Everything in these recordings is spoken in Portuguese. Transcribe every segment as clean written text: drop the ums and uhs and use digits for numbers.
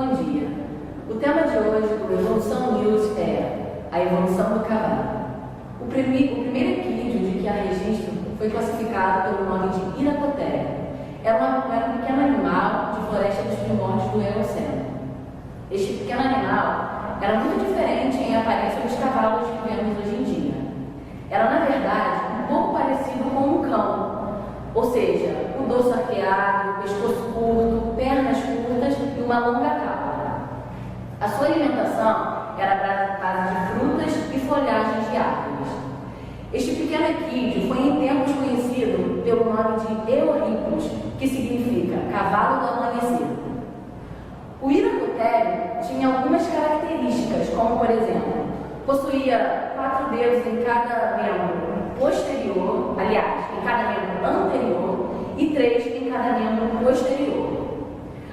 Bom dia. O tema de hoje do Evolução News é a evolução do cavalo. O primeiro equídeo de que há registro foi classificado pelo nome de Iracotéria. Era um pequeno animal de floresta dos primórdios do Eoceno. Este pequeno animal era muito diferente em aparência dos cavalos que vemos hoje em dia. Era, na verdade, um pouco parecido com um cão, ou seja, o dorso arqueado, pescoço curto, pernas curtas e uma longa cauda. A sua alimentação era à base de frutas e folhagens de árvores. Este pequeno equídeo foi em tempos conhecido pelo nome de Eorhipos, que significa cavalo do amanhecer. O Iracotério tinha algumas características, como por exemplo, possuía 4 dedos em cada membro posterior, aliás, em cada membro anterior, e 3 em cada membro posterior.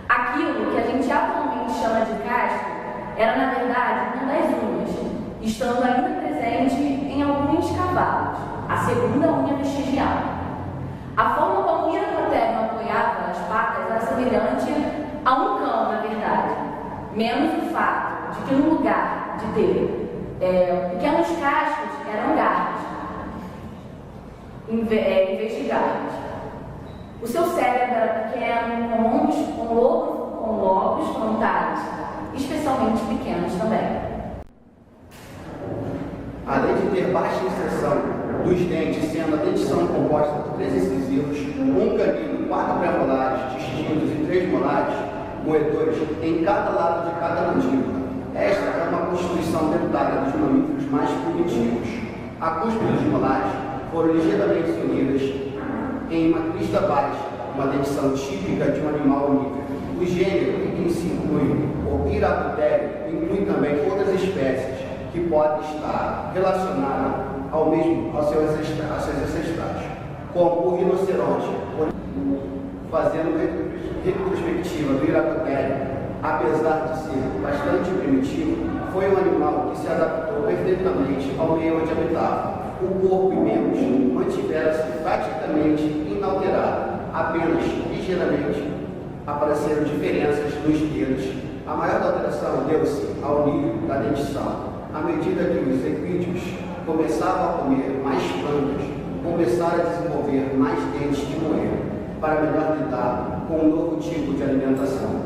Aquilo que a gente atualmente chama de casco era, na verdade, uma das unhas, estando ainda presente em alguns cavalos, a segunda unha vestigial. A forma como o Iracotério apoiava as patas era semelhante a um cão, na verdade, menos o fato de que no lugar de ter pequenos cascos eram garras, em vez de garras. O seu cérebro era pequeno, com lobos frontais, especialmente pequenos também. Além de ter baixa inserção dos dentes, sendo a dentição composta de 3 incisivos, um canino, 4 premolares distintos e 3 molares moedores em cada lado de cada mandíbula. Esta é uma constituição dentária dos mamíferos mais primitivos. A cúspide dos molares foram ligeiramente unidas em uma crista baixa, uma dentição típica de um animal onífero. O gênero em que se inclui o Iracotério inclui também outras espécies que podem estar relacionadas aos seus ancestrais, como o rinoceronte. Fazendo retrospectiva do Iracotério, apesar de ser bastante primitivo, foi um animal que se adaptou perfeitamente ao meio onde habitava. O corpo e membros mantiveram-se praticamente inalterados, apenas ligeiramente apareceram diferenças nos dedos. A maior alteração deu-se ao nível da dentição. À medida que os equídeos começavam a comer mais plantas, começaram a desenvolver mais dentes de moer, para melhor lidar com um novo tipo de alimentação.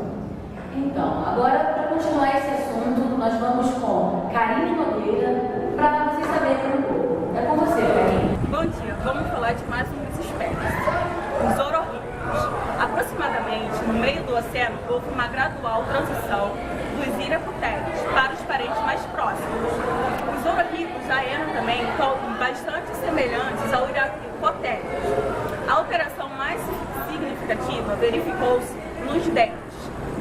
Então, agora, para continuar esse assunto, nós vamos com Karine Nogueira, para vocês saberem um pouco. É com você, Karine. Bom dia, vamos falar de mais uma espécie, os Eorhipos. Aproximadamente no meio do oceano, houve uma gradual transição dos Iracotérios para os parentes mais próximos. Os Eorhipos já eram também bastante semelhantes ao Iracotério. A alteração mais significativa verificou-se nos dentes,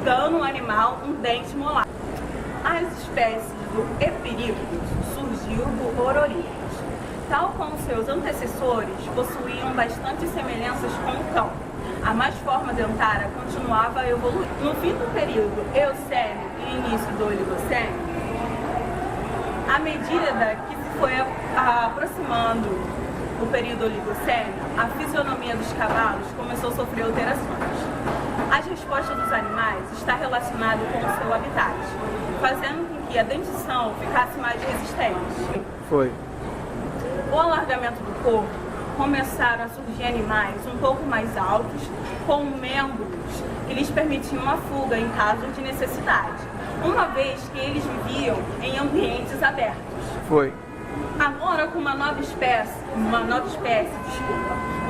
dando ao animal um dente molar. As espécies do Epirictus surgiu do Ororhipus. Tal como seus antecessores, possuíam bastante semelhanças com o cão. A mais forma dentária continuava a evoluir. No fim do período Eoceno e início do Oligoceno, à medida que se foi aproximando o período Oligoceno, a fisionomia dos cavalos começou a sofrer alterações. A resposta dos animais está relacionada com o seu habitat, fazendo com que a dentição ficasse mais resistente. O alargamento do corpo começaram a surgir animais um pouco mais altos, com membros que lhes permitiam a fuga em caso de necessidade, uma vez que eles viviam em ambientes abertos. Agora, com uma nova espécie,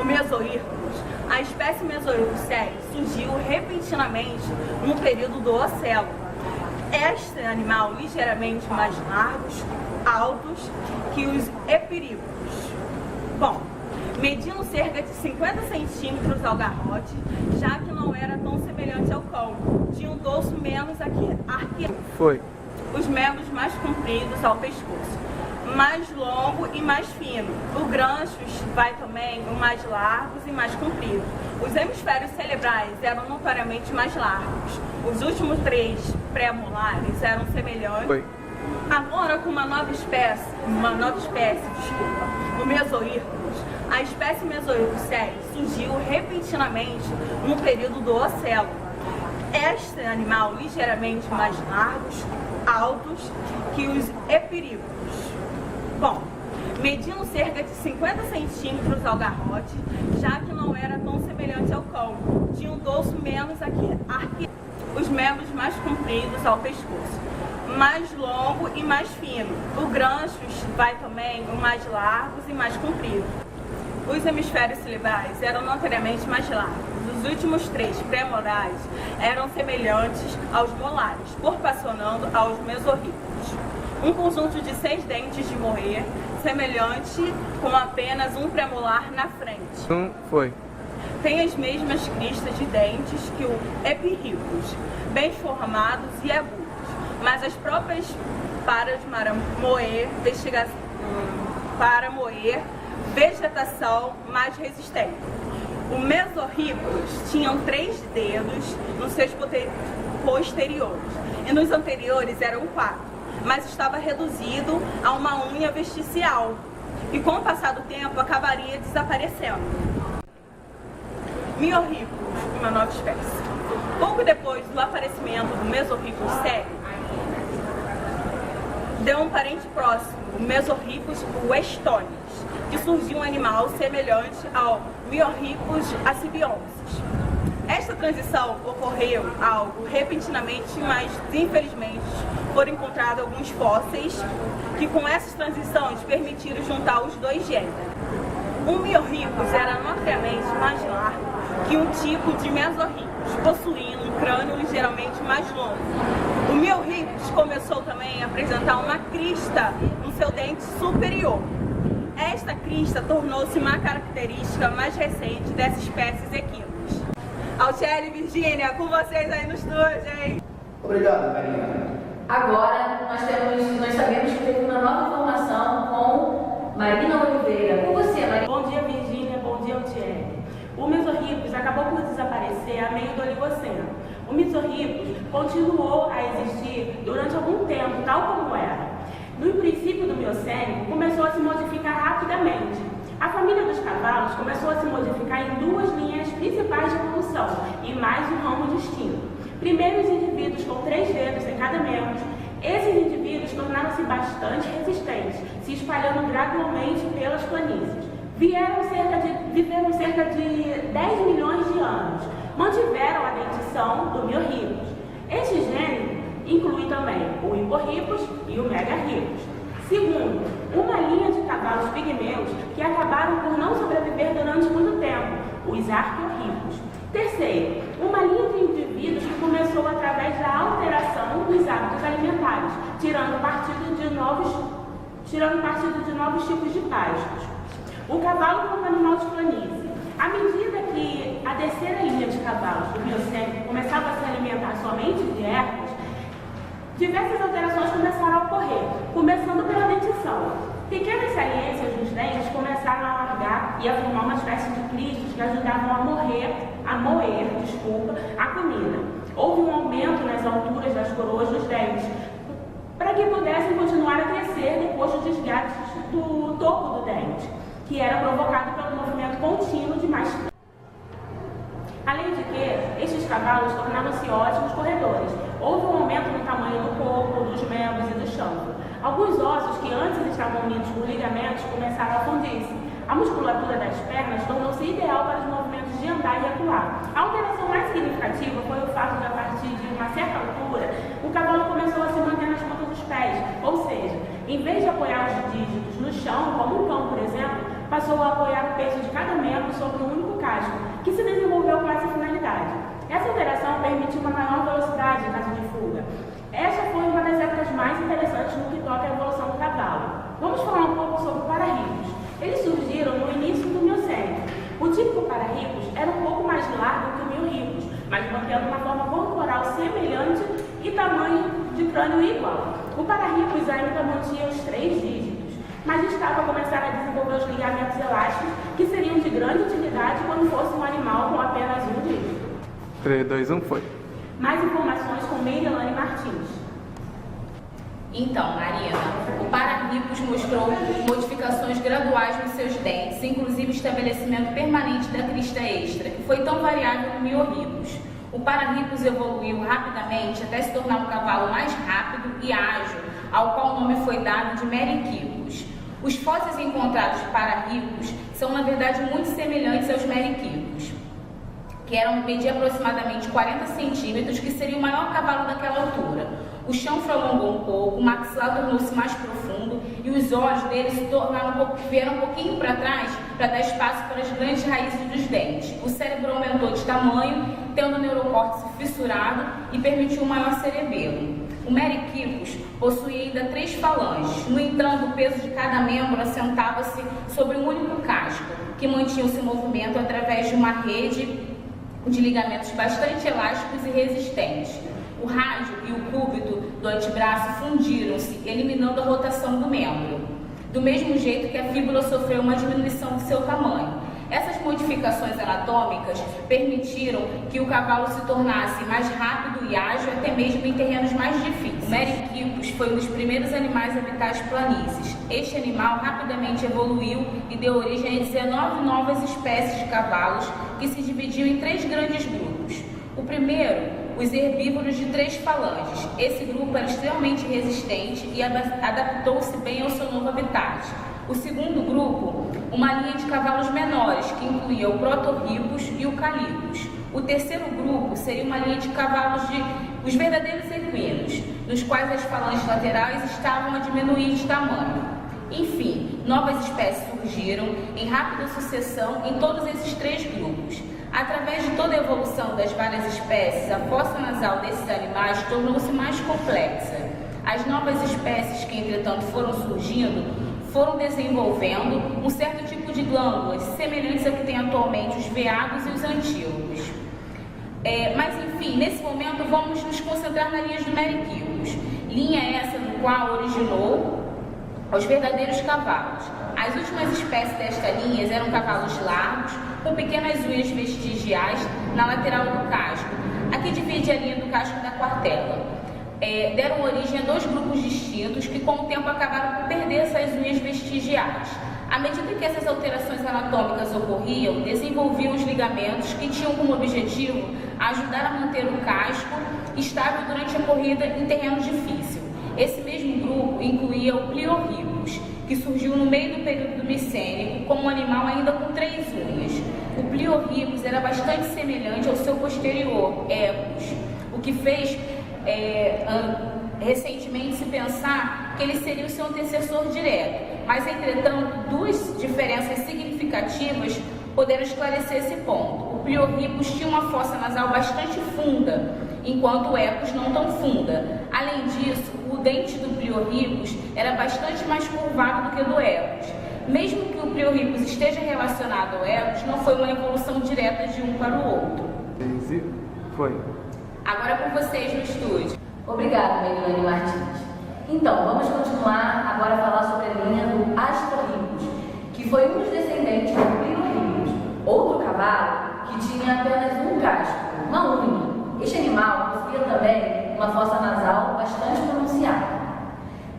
o Mesoírcus, a espécie Mesoírcus surgiu repentinamente no período do Oceno. Este animal ligeiramente mais largos, altos que os Epirictus. Bom, medindo cerca de 50 centímetros ao garrote, já que não era tão semelhante ao cão, tinha um dorso menos arqueado. Os membros mais compridos ao pescoço, mais longo e mais fino. O ganchos vai também mais largos e mais compridos. Os hemisférios cerebrais eram notoriamente mais largos. Os últimos 3 pré-molares eram semelhantes. Agora, com uma nova espécie, o Mesoírcus, a espécie Mesoírcus surgiu repentinamente no período do Oceno. Este animal ligeiramente mais largos, altos que os epiricos. Bom, medindo cerca de 50 centímetros ao garrote, já que não era tão semelhante ao cão, tinha um dorso menos arqueado, os membros mais compridos ao pescoço, mais longo e mais fino. O ganchos vai também mais largos e mais compridos. Os hemisférios cerebrais eram notoriamente mais largos. Os últimos 3 pré-molares eram semelhantes aos molares, proporcionando aos mesorrípicos um conjunto de 6 dentes de moer, semelhante com apenas um premolar na frente. Tem as mesmas cristas de dentes que o epirricus, bem formados e agudos, mas as próprias para moer vegetação mais resistente. Os mesorrípicos tinham 3 dedos nos seus posteriores e nos anteriores eram 4, mas estava reduzido a uma unha vesticial e com o passar do tempo acabaria desaparecendo. Miorrípicos, uma nova espécie. Pouco depois do aparecimento do Mesorrípicos sério, deu um parente próximo, o Mesorrípicos westonis, que surgiu um animal semelhante ao Miorrípicos acibionsis. Esta transição ocorreu algo repentinamente, mas infelizmente foram encontrados alguns fósseis que com essas transições permitiram juntar os 2 gêneros. O Miorrípicos era notoriamente mais largo que um tipo de Mesorrípicos, possuindo um crânio ligeiramente mais longo. O Miorrípicos começou também a apresentar uma crista no seu dente superior. Esta crista tornou-se uma característica mais recente dessa espécie equíneos. Alciele e Virgínia, com vocês aí no estúdio, hein? Obrigado, Karina. Agora nós sabemos que teve uma nova informação com Marina Oliveira. Com você, Marina. Bom dia, Virgínia. Bom dia, Alciele. O Mesorrípicos acabou por desaparecer a meio do Oligoceno. O Mesorrípicos continuou a existir durante algum tempo, tal como era. No princípio do Mioceno, começou a se modificar rapidamente. A família dos cavalos começou a se modificar em 2 linhas principais de evolução e mais um ramo distinto. Primeiro, os indivíduos com 3 dedos em cada membro. Esses indivíduos tornaram-se bastante resistentes, se espalhando gradualmente pelas planícies. Viveram cerca de 10 milhões de anos. Mantiveram a dentição do Miorrípicos. Este gênero inclui também o Hiporrípicos e o Megarrípicos. Segundo, uma linha de cavalos pigmeus que acabaram por não sobreviver durante muito tempo, os Arqueorrípicos. Terceiro, uma linha de indivíduos que começou através da alteração dos hábitos alimentares, tirando partido de novos tipos de pastos. O cavalo como animal de planície. À medida que a terceira linha de cavalos do Mioceno começava a se alimentar somente de ervas, diversas alterações começaram a ocorrer, começando pela dentição. Pequenas saliências dos dentes começaram a alargar e a formar uma espécie de cristos que ajudavam a moer a comida. Houve um aumento nas alturas das coroas dos dentes, para que pudessem continuar a crescer depois do desgaste do topo do dente, que era provocado pelo movimento contínuo de mais. Além de que, estes cavalos tornaram-se ótimos corredores. Houve um aumento no tamanho do corpo, dos membros e do chanfro. Alguns ossos que antes estavam unidos por ligamentos começaram a fundir-se. A musculatura das pernas tornou-se ideal para os movimentos de andar e recuar. A alteração mais significativa foi o fato de, a partir de uma certa altura, o cavalo começou a se manter nas pontas dos pés, ou seja, em vez de apoiar os dígitos no chão, como um cão, por exemplo, passou a apoiar o peso de cada membro sobre um único casco, que se desenvolveu com essa finalidade. Essa alteração permitiu uma maior velocidade em caso de fuga. Essa foi uma das épocas mais interessantes no que toca à evolução do cavalo. Vamos falar um pouco sobre pararripos. Eles surgiram no início do Mioceno. O típico pararripos era um pouco mais largo que o Miorrípicos, mas mantendo uma forma corporal semelhante e tamanho de crânio igual. O pararripos ainda mantinha os 3 dígitos, mas estava a começar a desenvolver os ligamentos elásticos, que seriam de grande utilidade quando fosse um animal com apenas um dígito. 3, 2, 1, foi. Mais informações com Meirelane Martins. Então, Marina, o Pararripos mostrou modificações graduais nos seus dentes, inclusive estabelecimento permanente da crista extra, que foi tão variável no Miorrípicos. O Pararripus evoluiu rapidamente até se tornar um cavalo mais rápido e ágil, ao qual o nome foi dado de Meriquicus. Os fósseis encontrados de Pararripus são, na verdade, muito semelhantes aos Meriquicus, que mediam aproximadamente 40 centímetros, que seria o maior cavalo daquela altura. O chão prolongou um pouco, o maxilar tornou-se mais profundo e os olhos dele vieram um pouquinho para trás para dar espaço para as grandes raízes dos dentes. O cérebro aumentou de tamanho, tendo o neurocórtex fissurado e permitiu um maior cerebelo. O Meriquicus possuía ainda 3 falanges. No entanto, o peso de cada membro assentava-se sobre um único casco, que mantinha o seu movimento através de uma rede de ligamentos bastante elásticos e resistentes. O rádio e o cúbito do antebraço fundiram-se, eliminando a rotação do membro, do mesmo jeito que a fíbula sofreu uma diminuição de seu tamanho. Essas modificações anatômicas permitiram que o cavalo se tornasse mais rápido e ágil, até mesmo em terrenos mais difíceis. O Meriquicus foi um dos primeiros animais a habitar as planícies. Este animal rapidamente evoluiu e deu origem a 19 novas espécies de cavalos, que se dividiam em 3 grandes grupos. O primeiro, os herbívoros de 3 falanges. Esse grupo era extremamente resistente e adaptou-se bem ao seu novo habitat. O segundo grupo, uma linha de cavalos menores, que incluía o Protorripus e o Callicus. O terceiro grupo seria uma linha de cavalos os verdadeiros equinos, nos quais as falanges laterais estavam a diminuir de tamanho. Enfim, novas espécies surgiram em rápida sucessão em todos esses 3 grupos. Através de toda a evolução das várias espécies, a fossa nasal desses animais tornou-se mais complexa. As novas espécies que, entretanto, foram surgindo, foram desenvolvendo um certo tipo de glândulas, semelhantes a que tem atualmente os veados e os antílopes. Mas, enfim, nesse momento vamos nos concentrar na linha do Meriquicus, linha essa do qual originou os verdadeiros cavalos. As últimas espécies desta linha eram cavalos largos, com pequenas unhas vestigiais na lateral do casco. Aqui divide a linha do casco da quartela. Deram origem a 2 grupos distintos que, com o tempo, acabaram por perder essas unhas vestigiais. À medida que essas alterações anatômicas ocorriam, desenvolviam os ligamentos que tinham como objetivo ajudar a manter o casco estável durante a corrida em terreno difícil. Esse mesmo grupo incluía o Pliorhipus, que surgiu no meio do período micênico como um animal ainda com 3 unhas. O Pliorhipus era bastante semelhante ao seu posterior, Equus, o que fez recentemente se pensar que ele seria o seu antecessor direto, mas entretanto 2 diferenças significativas poderam esclarecer esse ponto. O Pliorhipus tinha uma fossa nasal bastante funda, enquanto o Equus não tão funda. Além disso, o dente do Pliorhipus era bastante mais curvado do que o do Equus. Mesmo que o Pliorhipus esteja relacionado ao Equus, não foi uma evolução direta de um para o outro. Foi. Agora com vocês no estúdio. Obrigada, Merilane Martins. Então, vamos continuar agora a falar sobre a linha do Astrorhipus, que foi um dos descendentes do Pliorhipus, outro cavalo que tinha apenas um casco, uma unha. Este animal possuía também uma fossa nasal bastante pronunciada.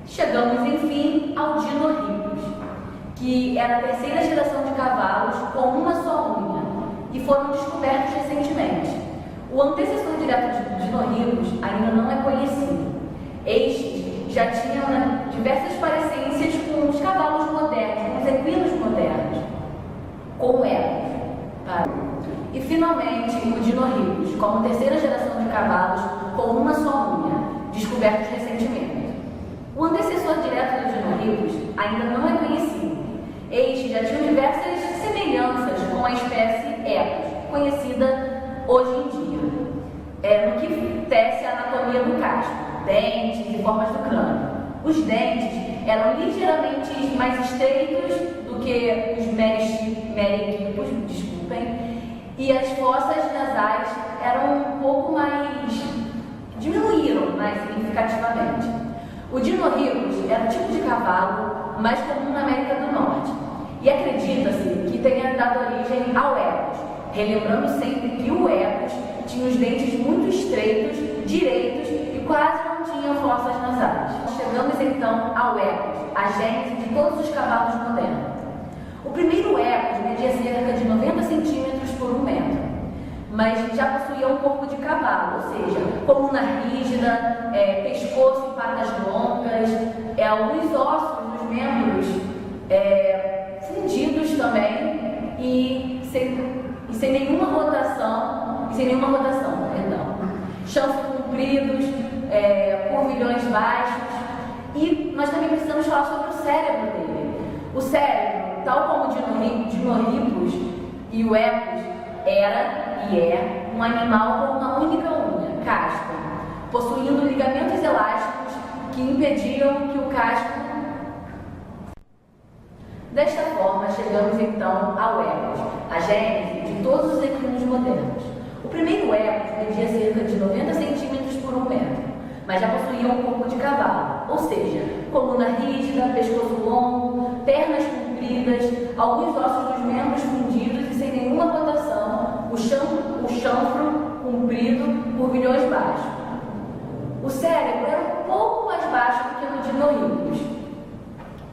Chegamos, enfim, ao Dinorhipus, que era a 3ª geração de cavalos com uma só unha, e foram descobertos recentemente. O antecessor direto de Dinorhipus ainda não é conhecido. Estes já tinham diversas parecências com os cavalos modernos, com os equinos modernos, com o Equus. Tá? E finalmente o Dinorhipus, como 3ª geração de cavalos com uma só unha, descobertos recentemente. O antecessor direto do Dinorhipus ainda não é conhecido. Estes já tinham diversas semelhanças com a espécie Equus, conhecida hoje em dia, no que tece a anatomia do casco, dentes e formas do crânio. Os dentes eram ligeiramente mais estreitos do que os Meriquicus, e as fossas nasais eram um pouco mais... diminuíram mais significativamente. O Dinorhipus era um tipo de cavalo mais comum na América do Norte, e acredita-se que tenha dado origem ao Equus, relembrando sempre que o Equus tinha os dentes muito estreitos, direitos e quase não tinha fossas nasais. Chegamos então ao Equus, a gênese de todos os cavalos modernos. O primeiro Equus media cerca de 90 centímetros por 1 metro, mas já possuía um corpo de cavalo, ou seja, coluna rígida, pescoço e patas longas, alguns ossos dos membros fundidos também e sem nenhuma rotação, perdão. Chanfros compridos, curvilhões baixos, e nós também precisamos falar sobre o cérebro dele. O cérebro, tal como o Dinohippus e o Equus, era e é um animal com uma única unha, casco, possuindo ligamentos elásticos que impediam que o casco. Desta forma, chegamos então ao Equus, a gênese de todos os equinos modernos. O primeiro Equus media cerca de 90 centímetros por 1 metro, mas já possuía um corpo de cavalo, ou seja, coluna rígida, pescoço longo, pernas compridas, alguns ossos dos membros fundidos e sem nenhuma rotação, o chanfro comprido, curvilhões baixos. O cérebro era um pouco mais baixo do que o Dinohippus.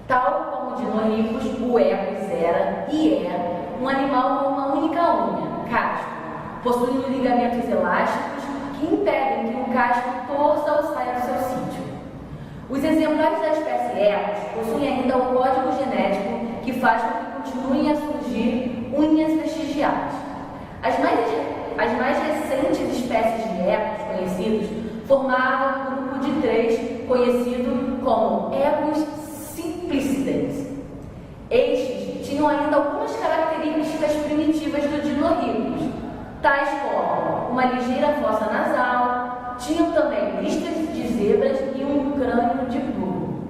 Tal como o Dinohippus, o Equus era e é um animal com uma única unha, casco, possuindo ligamentos elásticos que impedem que o casco torça ou saia do seu sítio. Os exemplares da espécie Equus possuem ainda o código genético que faz com que continuem a surgir unhas vestigiais. As mais recentes espécies de Equus conhecidos formavam um grupo de 3 conhecido como Equus simplicides. Estes tinham ainda algumas características primitivas do Dinohippus, tais como uma ligeira fossa nasal, tinham também listas de zebras e um crânio de burro.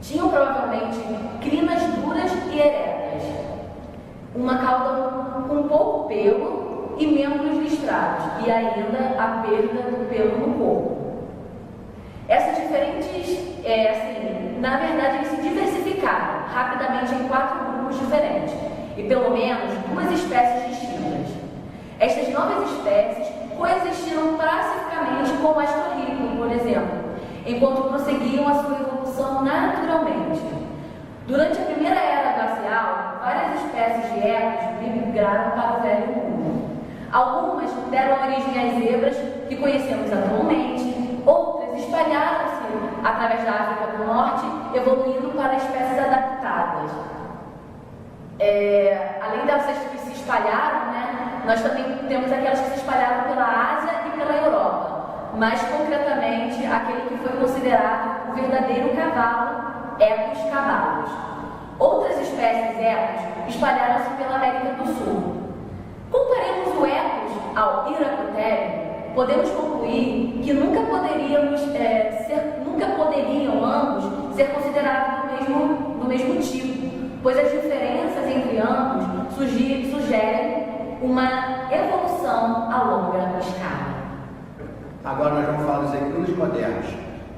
Tinham provavelmente crinas duras e eretas, uma cauda com pouco pelo e membros listrados, e ainda a perda do pelo no corpo. Essas diferentes, na verdade, eles se diversificaram rapidamente em 4 grupos diferentes, e pelo menos 2 espécies distintas. Estas novas espécies coexistiram pacificamente com o Astrorhippo, por exemplo, enquanto prosseguiam a sua evolução naturalmente. Durante a primeira era glacial, várias espécies de Equus migraram para o Velho Mundo. Algumas deram origem às zebras que conhecemos atualmente, outras espalharam-se através da África do Norte, evoluindo para espécies adaptadas. Além dessas que se espalharam, nós também temos aquelas que se espalharam pela Ásia e pela Europa, mais concretamente aquele que foi considerado o verdadeiro cavalo, Equus cavalos. Outras espécies Equus espalharam-se pela América do Sul. Comparemos o Equus ao Iracotério, podemos concluir que nunca poderiam ambos ser considerados do mesmo tipo, pois as diferenças entre ambos sugerem uma evolução a longa escala. Agora nós vamos falar dos equinos modernos.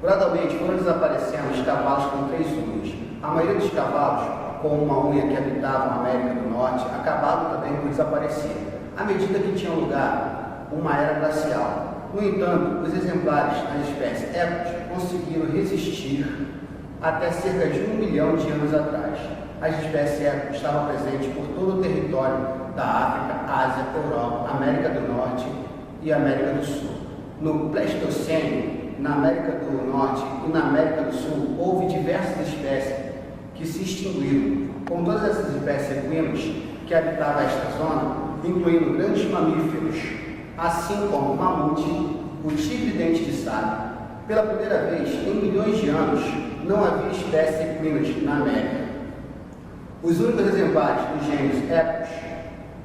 Gradualmente foram desaparecendo os cavalos com 3 unhas. A maioria dos cavalos com uma unha que habitavam a América do Norte acabaram também por desaparecer, à medida que tinha lugar uma era glacial. No entanto, os exemplares das espécies Equus conseguiram resistir até cerca de 1 milhão de anos atrás. As espécies Equus estavam presentes por todo o território da África, Ásia, Europa, América do Norte e América do Sul. No Pleistoceno, na América do Norte e na América do Sul, houve diversas espécies que se extinguiram. Com todas essas espécies equinos que habitavam esta zona, incluindo grandes mamíferos, assim como o mamute, o tigre dente de sabre. Pela primeira vez em milhões de anos, não havia espécies equinas na América. Os únicos exemplares dos gêneros Equus,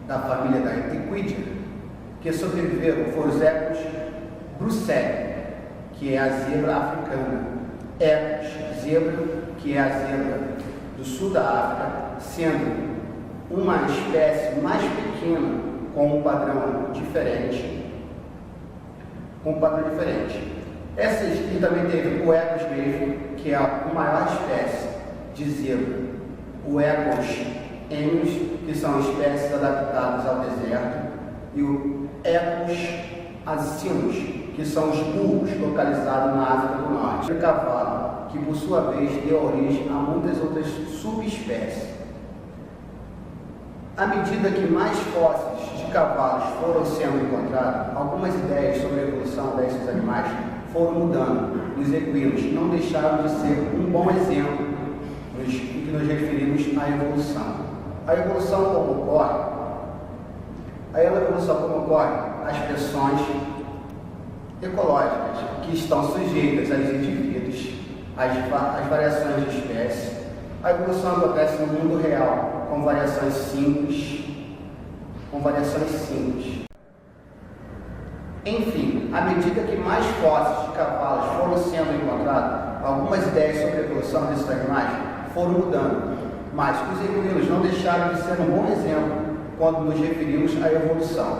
da família da Equidia, que sobreviveram foram os Equus bruxelli, que é a zebra africana, Equus zebra, que é a zebra do sul da África, sendo uma espécie mais pequena com um padrão diferente. E também teve o Equus mesmo, que é a maior espécie de zebra, o Equus emus, que são espécies adaptadas ao deserto, e o Equus asimus, que são os burros localizados na África do Norte. O cavalo, que por sua vez deu origem a muitas outras subespécies. À medida que mais fósseis de cavalos foram sendo encontrados, algumas ideias sobre a evolução desses animais foram mudando. Os equinos não deixaram de ser um bom exemplo no que nos referimos à evolução. A evolução como ocorre às pressões ecológicas que estão sujeitas aos indivíduos, às variações de espécie. A evolução acontece no mundo real, com variações simples. Enfim, à medida que mais fósseis de cavalos foram sendo encontrados, algumas ideias sobre a evolução desses animais foram mudando, mas os equinos não deixaram de ser um bom exemplo quando nos referimos à evolução.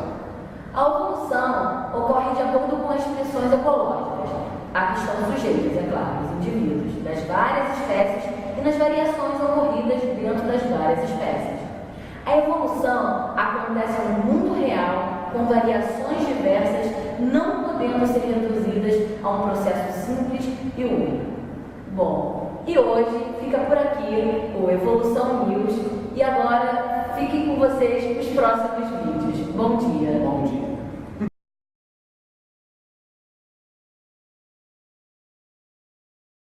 A evolução ocorre de acordo com as pressões ecológicas, a que estão sujeitos, é claro, os indivíduos das várias espécies e nas variações ocorridas dentro das várias espécies. A evolução acontece no mundo real com variações diversas, não podendo ser reduzidas a um processo simples e único. Bom, e hoje fica por aqui o Evolução News e agora fiquem com vocês os próximos vídeos. Bom dia! Bom dia!